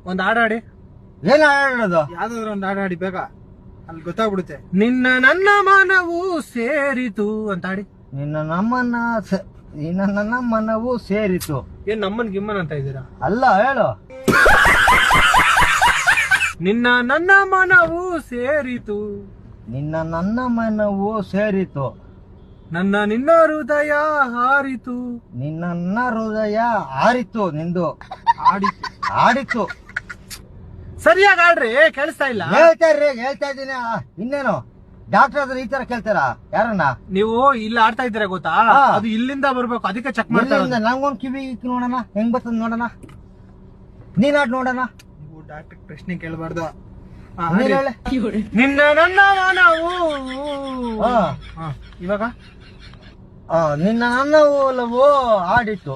ಒಂದ್ ಹಾಡಾಡಿ. ಏನ್ ಆಡೋದು? ಯಾವ್ದಾದ್ರು ಒಂದ್ ಹಾಡಾಡಿ ಬೇಗ, ಅಲ್ಲಿ ಗೊತ್ತಾಗ್ಬಿಡುತ್ತೆ. ನಿನ್ನ ನನ್ನ ಮನವು ಸೇರಿತು ಅಂತ ಹಾಡಿ. ನಿನ್ನ ನನ್ನ ಮನವು ಸೇರಿತು. ಏನ್ ನಮ್ಮನ್ ಗಿಮ್ಮನ್ ಅಂತ ಇದ್ದೀರಾ? ಅಲ್ಲ, ಹೇಳು. ನಿನ್ನ ನನ್ನ ಮನವು ಸೇರಿತು. ನಿನ್ನ ನನ್ನ ಮನವು ಸೇರಿತು. ನನ್ನ ನಿನ್ನ ಹೃದಯ ಹಾರಿತು. ನಿನ್ನ ಹೃದಯ ಹಾರಿತು. ನಿಂದು ಆಡಿತು. ಸರಿಯಾಗಿ ಆಡ್ರಿ, ಕೇಳಿಸ್ತಾ ಇಲ್ಲ. ಹೇಳ್ತಾ ಇದ್ದೀನಿ. ಇನ್ನೇನು ಡಾಕ್ಟರ್ ಆದ್ರೆ ಈ ತರ ಕೇಳ್ತಾರ ಯಾರನ್ನ? ನೀವು ಇಲ್ಲಿ ಆಡ್ತಾ ಇದ್ದೀರಾ ಗೊತ್ತಾ? ಅದು ಇಲ್ಲಿಂದ ಬರ್ಬೇಕು, ಅದಕ್ಕೆ ಚೆಕ್ ಮಾಡ್ತಾ. ನಂಗೊಂದ್ ಕಿವಿ ನೋಡೋಣ ಹೆಂಗ್ ಬರ್ತದ ನೋಡೋಣ. ನೀನ್ ಆಡ್ ನೋಡೋಣ. ನೀವು ಡಾಕ್ಟರ್ ಪ್ರಶ್ನೆ ಕೇಳಬಾರ್ದು. ನಿನ್ನ ನನ್ನ ಮನವು ಇವಾಗ ನಿನ್ನ ನನ್ನ ಒಲವು ಆಡಿತು.